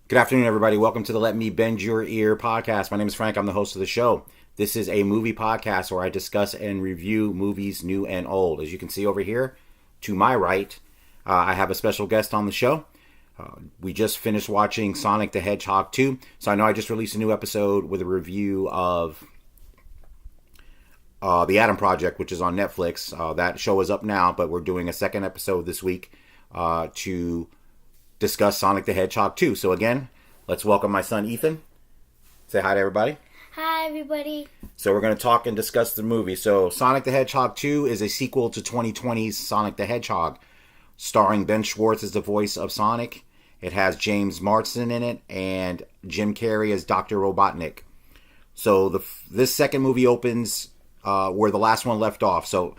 Good afternoon, everybody. Welcome to the Let Me Bend Your Ear podcast. My name is Frank. I'm the host of the show. This is a movie podcast where I discuss and review movies new and old. As you can see over here, to my right, I have a special guest on the show. We just finished watching Sonic the Hedgehog 2. So I know I just released a new episode with a review of The Adam Project, which is on Netflix. That show is up now, but we're doing a second episode this week to discuss Sonic the Hedgehog 2. So again, let's welcome my son Ethan. Say hi to everybody. Hi, everybody. So we're going to talk and discuss the movie. So Sonic the Hedgehog 2 is a sequel to 2020's Sonic the Hedgehog, starring Ben Schwartz as the voice of Sonic. It has James Marsden in it and Jim Carrey as Dr. Robotnik. So this second movie opens where the last one left off. So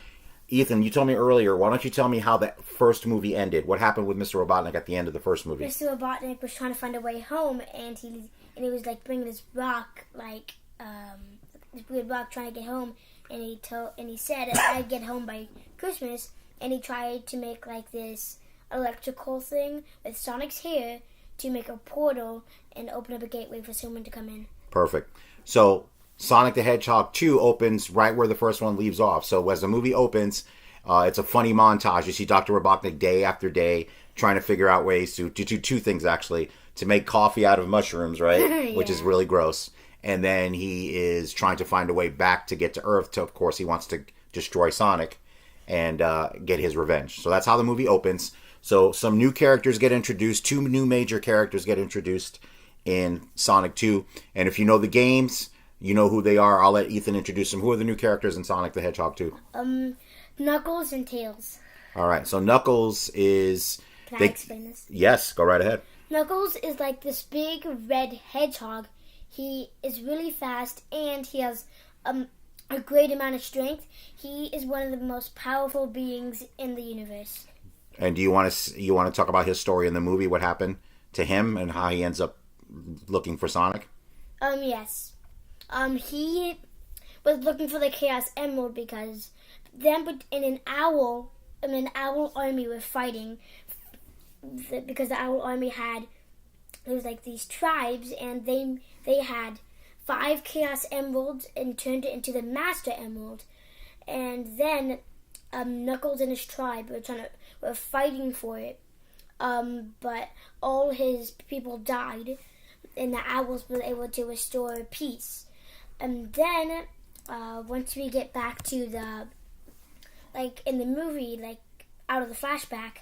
Ethan, you told me earlier, why don't you tell me how the first movie ended? What happened with Mr. Robotnik at the end of the first movie? Mr. Robotnik was trying to find a way home, and he was like bringing this rock, this weird rock, trying to get home. And he said I'd get home by Christmas. And he tried to make like this electrical thing with Sonic's hair to make a portal and open up a gateway for someone to come in. Perfect. So Sonic the Hedgehog 2 opens right where the first one leaves off. So as the movie opens, it's a funny montage. You see Dr. Robotnik day after day trying to figure out ways to do two things, actually. To make coffee out of mushrooms, right? Yeah. Which is really gross. And then he is trying to find a way back to get to Earth. Of course, he wants to destroy Sonic and get his revenge. So that's how the movie opens. So some new characters get introduced. Two new major characters get introduced in Sonic 2. And if you know the games, you know who they are. I'll let Ethan introduce them. Who are the new characters in Sonic the Hedgehog 2? Knuckles and Tails. All right. So Knuckles is... Can I explain this? Yes, go right ahead. Knuckles is like this big red hedgehog. He is really fast, and he has a great amount of strength. He is one of the most powerful beings in the universe. And do you want to talk about his story in the movie? What happened to him and how he ends up looking for Sonic? Yes. He was looking for the Chaos Emerald because them and an owl army were fighting because the owl army there was like these tribes, and they had 5 Chaos Emeralds and turned it into the Master Emerald. And then Knuckles and his tribe were fighting for it, but all his people died, and the owls were able to restore peace. And then once we get back to in the movie, out of the flashback,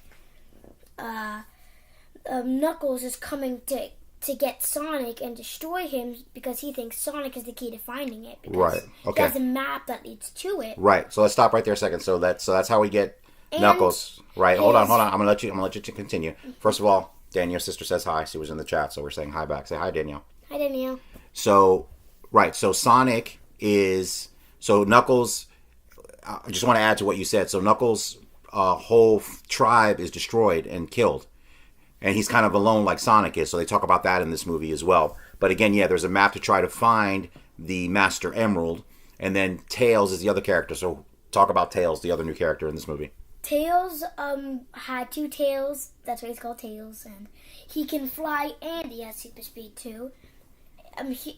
Knuckles is coming to get Sonic and destroy him because he thinks Sonic is the key to finding it. Right. Okay. He has a map that leads to it. Right. So let's stop right there a second. So that's how we get Knuckles. Right. Hold on. I'm gonna let you continue. First of all, Daniel's sister says hi. She was in the chat, so we're saying hi back. Say hi, Danielle. Hi, Danielle. So right. So Knuckles. I just want to add to what you said. So Knuckles' whole tribe is destroyed and killed. And he's kind of alone like Sonic is, so they talk about that in this movie as well. But again, there's a map to try to find the Master Emerald, and then Tails is the other character. So talk about Tails, the other new character in this movie. Tails had 2 tails. That's why he's called Tails, and he can fly and he has super speed too.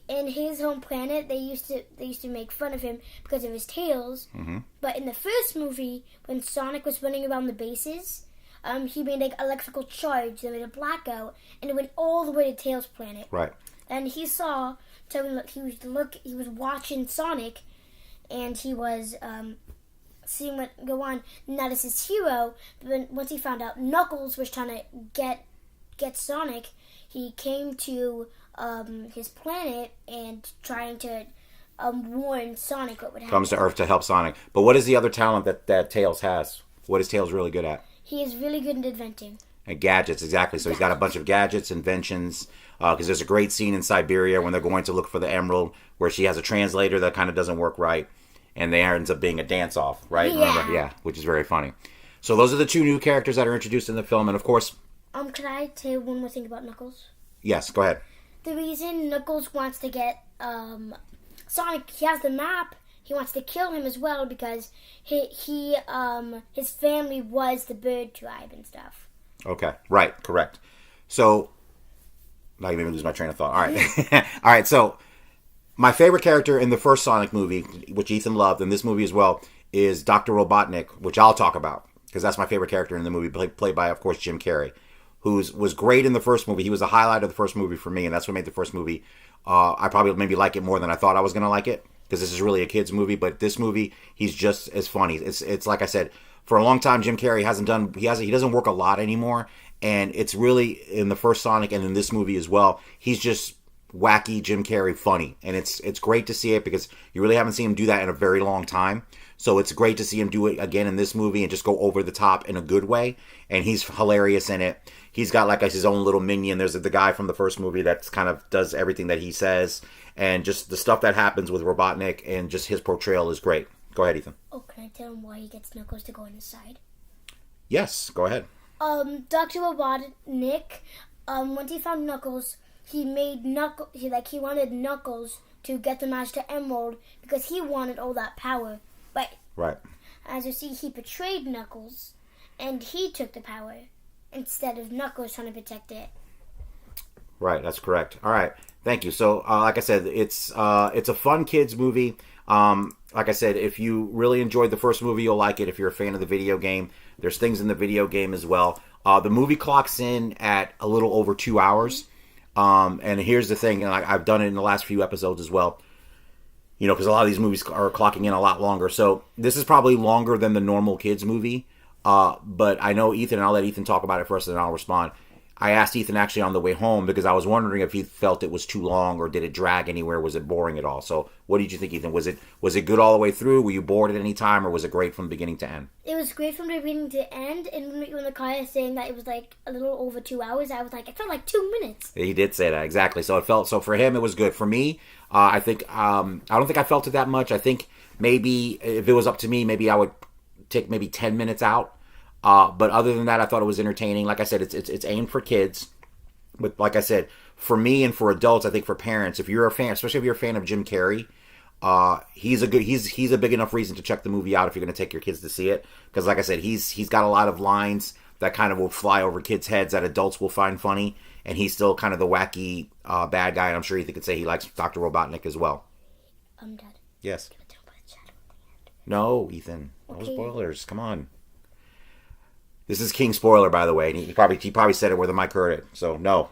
In his home planet, they used to make fun of him because of his tails. Mm-hmm. But in the first movie, when Sonic was running around the bases, he made electrical charge, then made a blackout, and it went all the way to Tails' planet. Right. And he saw, he was watching Sonic, and he was seeing what go on. Not as his hero, but once he found out Knuckles was trying to get Sonic, he came to his planet and trying to warn Sonic what would happen. Comes to Earth to help Sonic. But what is the other talent that Tails has? What is Tails really good at? He is really good at inventing. And gadgets, exactly. So he's got a bunch of gadgets, inventions. Because there's a great scene in Siberia when they're going to look for the emerald, where she has a translator that kind of doesn't work right, and there ends up being a dance-off, right? Yeah. Remember? Yeah, which is very funny. So those are the 2 new characters that are introduced in the film, and of course... Can I say one more thing about Knuckles? Yes, go ahead. The reason Knuckles wants to get Sonic, he has the map. He wants to kill him as well because his family was the bird tribe and stuff. Okay, right, correct. So Not even lose my train of thought. All right. All right, so my favorite character in the first Sonic movie, which Ethan loved, and this movie as well, is Dr. Robotnik, which I'll talk about, because that's my favorite character in the movie, played by, of course, Jim Carrey, who was great in the first movie. He was the highlight of the first movie for me, and that's what made the first movie, I probably maybe like it more than I thought I was going to like it, because this is really a kid's movie, but this movie, he's just as funny. It's like I said, for a long time, Jim Carrey he doesn't work a lot anymore, and it's really, in the first Sonic and in this movie as well, he's just wacky Jim Carrey funny, and it's great to see it because you really haven't seen him do that in a very long time. So it's great to see him do it again in this movie and just go over the top in a good way, and he's hilarious in it. He's got like his own little minion. There's the guy from the first movie that kind of does everything that he says, and just the stuff that happens with Robotnik and just his portrayal is great. Go ahead, Ethan. Oh, can I tell him why he gets Knuckles to go on his side? Yes, go ahead. Dr. Robotnik, once he found Knuckles, he made he wanted Knuckles to get the Master Emerald because he wanted all that power. But right, as you see, he betrayed Knuckles, and he took the power instead of Knuckles trying to protect it. Right, that's correct. All right, thank you. So, like I said, it's a fun kids movie. Like I said, if you really enjoyed the first movie, you'll like it. If you're a fan of the video game, there's things in the video game as well. The movie clocks in at a little over 2 hours. And here's the thing, and I've done it in the last few episodes as well, because a lot of these movies are clocking in a lot longer. So this is probably longer than the normal kids movie. But I know Ethan, and I'll let Ethan talk about it first, and then I'll respond. I asked Ethan actually on the way home because I was wondering if he felt it was too long or did it drag anywhere? Was it boring at all? So what did you think, Ethan? Was it good all the way through? Were you bored at any time, or was it great from beginning to end? It was great from the beginning to end, and when the guy is saying that it was like a little over 2 hours, I was like, it felt like 2 minutes. He did say that, exactly. So for him it was good. For me, I think I don't think I felt it that much. I think maybe if it was up to me, maybe I would take maybe 10 minutes out. But other than that, I thought it was entertaining. Like I said, it's aimed for kids. But like I said, for me and for adults, I think for parents, if you're a fan, especially if you're a fan of Jim Carrey, he's a big enough reason to check the movie out if you're going to take your kids to see it. Because like I said, he's got a lot of lines that kind of will fly over kids' heads that adults will find funny. And he's still kind of the wacky bad guy. And I'm sure Ethan could say he likes Dr. Robotnik as well. Dad. Yes. Can I tell by the shadow at the end? No, Ethan. Okay. No spoilers. Come on. This is King Spoiler, by the way. And he probably said it where the mic heard it. So no,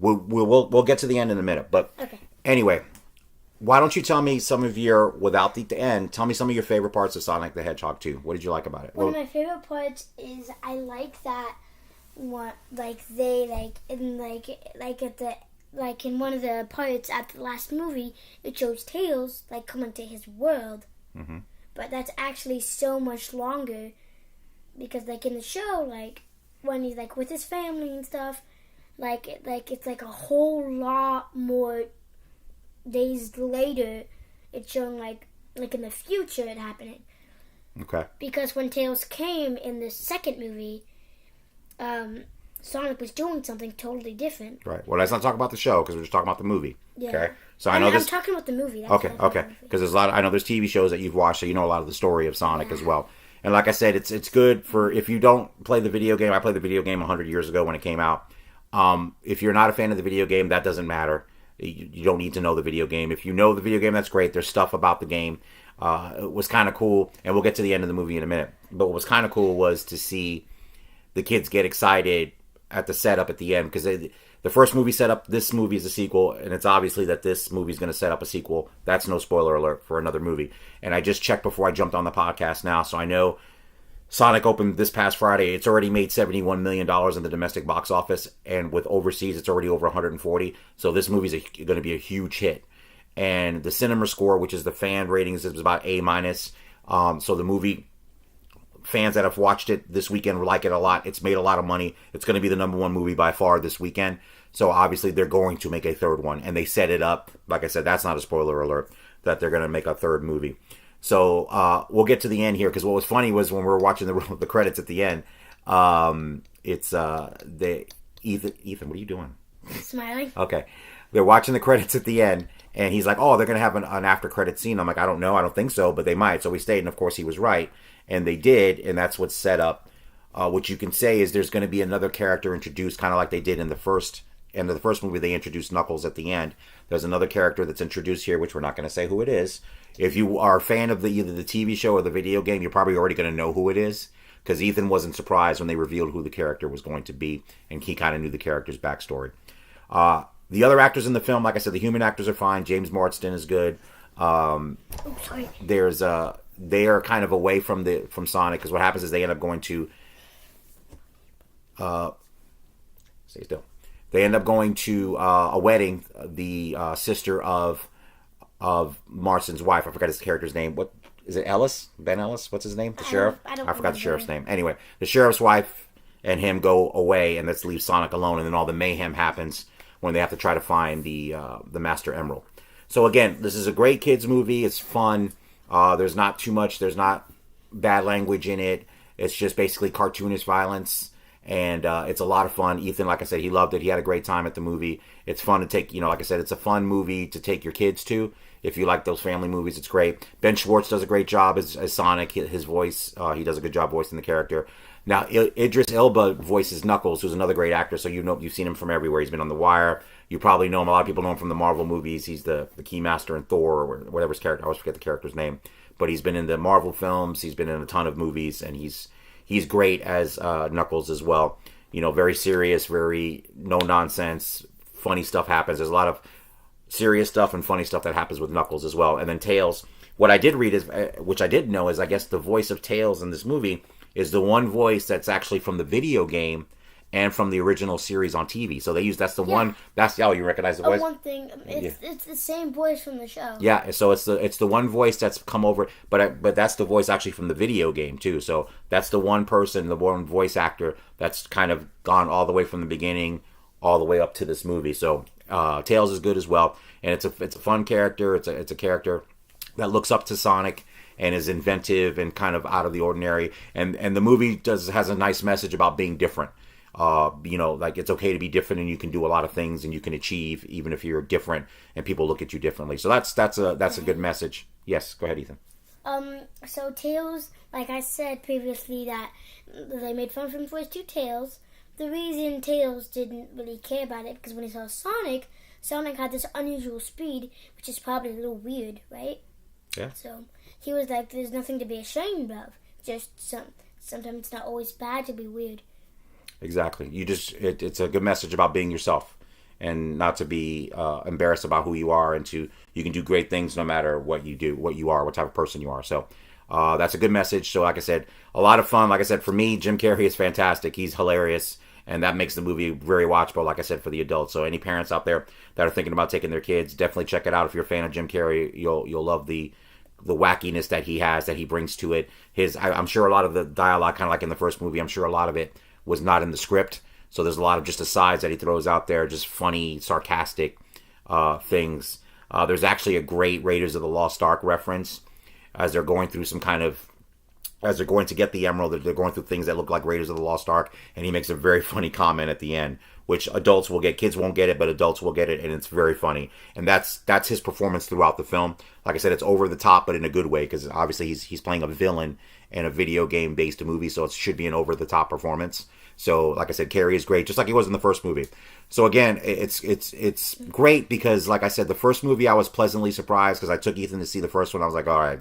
we'll get to the end in a minute. But okay. Anyway, why don't you tell me some of your, without the end, tell me some of your favorite parts of Sonic the Hedgehog 2. What did you like about it? One of my favorite parts is I like that in one of the parts at the last movie, it shows Tails coming to his world. Mm-hmm. But that's actually so much longer. Because in the show, when he's with his family and stuff, it's a whole lot more days later. It's shown in the future it happening. Okay. Because when Tails came in the second movie, Sonic was doing something totally different. Right. Well, let's not talk about the show because we're just talking about the movie. Yeah. Okay. So I'm talking about the movie. That's okay. Because there's a lot. I know there's TV shows that you've watched, so you know a lot of the story of Sonic as well. And like I said, it's good for if you don't play the video game. I played the video game 100 years ago when it came out. If you're not a fan of the video game, that doesn't matter. You don't need to know the video game. If you know the video game, that's great. There's stuff about the game. It was kind of cool, and we'll get to the end of the movie in a minute. But what was kind of cool was to see the kids get excited at the setup at the end, because the first movie set up this movie as a sequel, and it's obviously that this movie is going to set up a sequel. That's no spoiler alert for another movie. And I just checked before I jumped on the podcast now, so I know Sonic opened this past Friday. It's already made $71 million in the domestic box office, and with overseas, it's already over 140. So this movie's going to be a huge hit. And the cinema score, which is the fan ratings, is about A-. So the movie, fans that have watched it this weekend like it a lot. It's made a lot of money. It's going to be the number one movie by far this weekend. So obviously they're going to make a third one. And they set it up, like I said, that's not a spoiler alert, that they're going to make a third movie. So we'll get to the end here, because what was funny was when we were watching the credits at the end, Ethan, what are you doing? Smiling. Okay. They're watching the credits at the end, and he's like, oh, they're going to have an after-credit scene. I'm like, I don't know. I don't think so, but they might. So we stayed, and of course he was right. And they did, and that's what's set up. What you can say is there's going to be another character introduced, kind of like they did in the first end of the first movie, they introduced Knuckles at the end. There's another character that's introduced here, which we're not going to say who it is. If you are a fan of either the TV show or the video game, you're probably already going to know who it is, because Ethan wasn't surprised when they revealed who the character was going to be, and he kind of knew the character's backstory. The other actors in the film, like I said, the human actors are fine. James Marsden is good. They are kind of away from Sonic, because what happens is they end up going to stay still. They end up going to a wedding. The sister of Marston's wife, I forgot his character's name. What is it? Ellis? Ben Ellis? What's his name? The sheriff? I forgot the sheriff's name. Anyway, the sheriff's wife and him go away, and let's leave Sonic alone. And then all the mayhem happens when they have to try to find the Master Emerald. So again, this is a great kids movie. It's fun. There's not too much. There's not bad language in it. It's just basically cartoonish violence. And it's a lot of fun. Ethan, like I said, he loved it. He had a great time at the movie. It's fun to take, like I said, it's a fun movie to take your kids to. If you like those family movies, it's great. Ben Schwartz does a great job as Sonic. His voice, he does a good job voicing the character. Now, Idris Elba voices Knuckles, who's another great actor. So you've seen him from everywhere. He's been on The Wire. You probably know him. A lot of people know him from the Marvel movies. He's the Keymaster in Thor, or whatever his character. I always forget the character's name. But he's been in the Marvel films. He's been in a ton of movies, and he's great as Knuckles as well. Very serious, very no nonsense, funny stuff happens. There's a lot of serious stuff and funny stuff that happens with Knuckles as well. And then Tails. What I did read is, which I didn't know, is I guess the voice of Tails in this movie is the one voice that's actually from the video game and from the original series on TV. So you recognize the voice? One thing, it's the same voice from the show. Yeah, so it's the one voice that's come over, but that's the voice actually from the video game too. So that's the one person, the one voice actor that's kind of gone all the way from the beginning all the way up to this movie. So Tails is good as well, and it's a fun character. It's a character that looks up to Sonic and is inventive and kind of out of the ordinary. And the movie has a nice message about being different. Like it's okay to be different, and you can do a lot of things, and you can achieve even if you're different, and people look at you differently. So that's a good message. Yes, go ahead, Ethan. So Tails, like I said previously, that they made fun of him for his two tails. The reason Tails didn't really care about it, because when he saw Sonic had this unusual speed, which is probably a little weird, right? Yeah. So he was like, "There's nothing to be ashamed of. Just sometimes it's not always bad to be weird." Exactly. It's a good message about being yourself, and not to be embarrassed about who you are, and you can do great things no matter what you do, what you are, what type of person you are. So that's a good message. So like I said, a lot of fun. Like I said, for me, Jim Carrey is fantastic. He's hilarious, and that makes the movie very watchable, like I said, for the adults. So any parents out there that are thinking about taking their kids, definitely check it out. If you're a fan of Jim Carrey, you'll love the wackiness that he has, that he brings to it. I'm sure a lot of the dialogue, kind of like in the first movie, I'm sure a lot of it was not in the script. So there's a lot of just asides that he throws out there, just funny, sarcastic things. There's actually a great Raiders of the Lost Ark reference as they're going through as they're going to get the emerald. They're going through things that look like Raiders of the Lost Ark, and he makes a very funny comment at the end, which adults will get. Kids won't get it, but adults will get it, and it's very funny. And that's his performance throughout the film. Like I said, it's over the top, but in a good way, because obviously he's playing a villain in a video game based movie, so it should be an over the top performance. So, like I said, Carrey is great, just like he was in the first movie. So again, it's great because, like I said, the first movie I was pleasantly surprised, because I took Ethan to see the first one. I was like, all right,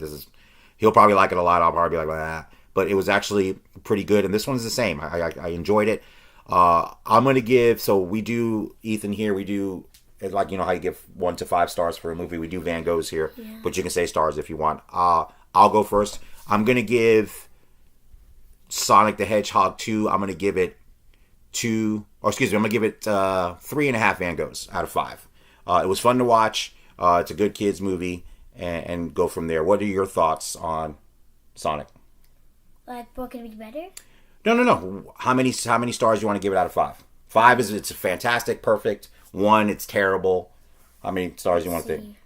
he'll probably like it a lot. I'll probably be like, ah. But it was actually pretty good, and this one's the same. I enjoyed it. I'm gonna give. So we do, Ethan, here. We do, like, how you give 1 to 5 stars for a movie. We do Van Goghs here, but you can say stars if you want. I'll go first. I'm gonna give Sonic the Hedgehog 2, I'm going to give it I'm going to give it 3.5 Van Goghs out of 5. It was fun to watch. It's a good kids movie, and go from there. What are your thoughts on Sonic? Like, what could be better? No. How many stars do you want to give it out of 5? 5 is it's fantastic, perfect. 1, it's terrible. How many stars do you want to think?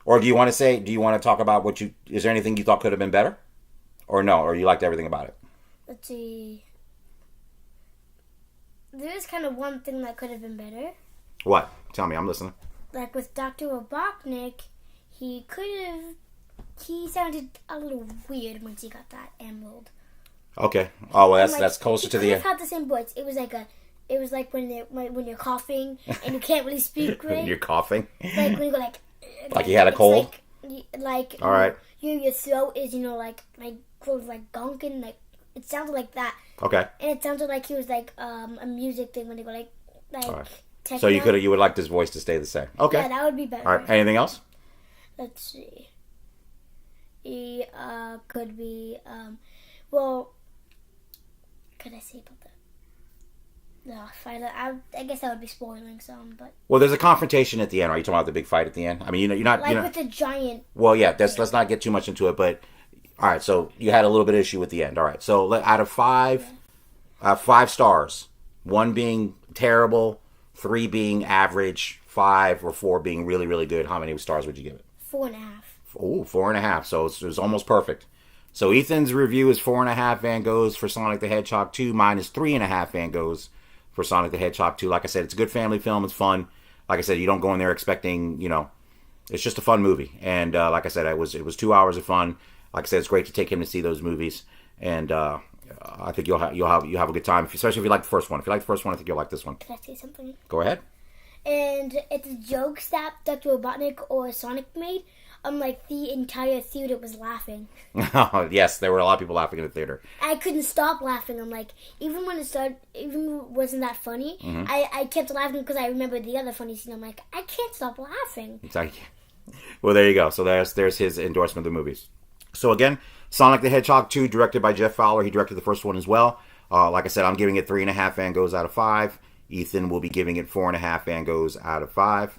Or do you want to talk about is there anything you thought could have been better? Or no, or you liked everything about it? Let's see. There is kind of one thing that could have been better. What? Tell me, I'm listening. Like with Dr. Robotnik, he sounded a little weird once he got that emerald. Okay. Oh, well, that's closer to the... He had the same voice. It it was like when you're coughing and you can't really speak right. You're coughing. Like when you go like you had a cold. Like all right. Your throat is like gunk and like it sounded like that. Okay. And it sounded like he was like a music thing when they go like. All right. Techno. So you would like this voice to stay the same. Okay. Yeah, that would be better. All right. Anything else? Let's see. He could be well. Could I say about that? No, I guess that would be spoiling some, but. Well, there's a confrontation at the end. Are you talking about the big fight at the end? I mean, you're not with the giant. Well, yeah. Let's not get too much into it, but all right. So you had a little bit of issue with the end. All right. So out of 5, 5 stars, 1 being terrible, 3 being average, 5 or 4 being really, really good. How many stars would you give it? 4.5. Oh, 4.5. So it was almost perfect. So Ethan's review is 4.5 Van Goghs for Sonic the Hedgehog 2. Mine is 3.5 Van Goghs for Sonic the Hedgehog 2. Like I said, it's a good family film. It's fun. Like I said, you don't go in there expecting, it's just a fun movie. And like I said, it was 2 hours of fun. Like I said, it's great to take him to see those movies. And I think you'll have a good time, especially if you like the first one. If you like the first one, I think you'll like this one. Can I say something? Go ahead. And it's jokes that Dr. Robotnik or Sonic made. Like the entire theater was laughing. Yes, there were a lot of people laughing in the theater. I couldn't stop laughing. I'm like, even when it wasn't that funny, mm-hmm. I kept laughing because I remembered the other funny scene. I'm like, I can't stop laughing. Well, there you go. So there's his endorsement of the movies. So again, Sonic the Hedgehog 2, directed by Jeff Fowler. He directed the first one as well. Like I said, I'm giving it 3.5 Van Goghs out of 5. Ethan will be giving it 4.5 Van Goghs out of 5.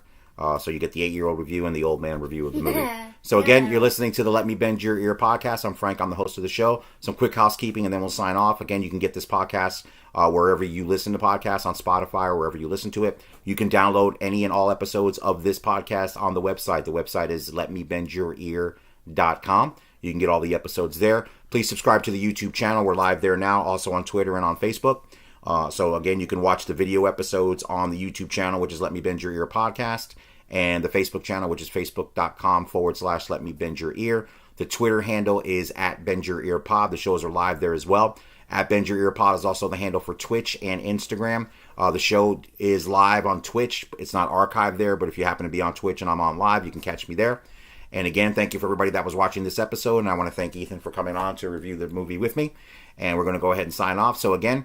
So you get the 8-year-old review and the old man review of the movie. So again, you're listening to the Let Me Bend Your Ear podcast. I'm Frank. I'm the host of the show. Some quick housekeeping and then we'll sign off. Again, you can get this podcast wherever you listen to podcasts, on Spotify or wherever you listen to it. You can download any and all episodes of this podcast on the website. The website is letmebendyourear.com. You can get all the episodes there. Please subscribe to the YouTube channel. We're live there now, also on Twitter and on Facebook. So again, you can watch the video episodes on the YouTube channel, which is Let Me Bend Your Ear podcast, and the Facebook channel, which is facebook.com/Let Me Bend Your Ear. The Twitter handle is @BendYourEarPod. The shows are live there as well. @BendYourEarPod is also the handle for Twitch and Instagram. The show is live on Twitch. It's not archived there, but if you happen to be on Twitch and I'm on live, you can catch me there. And again, thank you for everybody that was watching this episode, and I want to thank Ethan for coming on to review the movie with me. And we're going to go ahead and sign off. So again,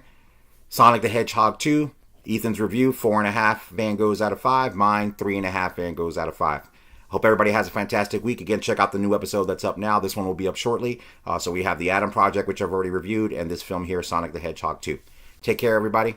Sonic the Hedgehog 2, Ethan's review, 4.5 Van Goghs out of 5. Mine, 3.5 Van Goghs out of 5. Hope everybody has a fantastic week. Again, check out the new episode that's up now. This one will be up shortly. So we have The Adam Project, which I've already reviewed, and this film here, Sonic the Hedgehog 2. Take care, everybody.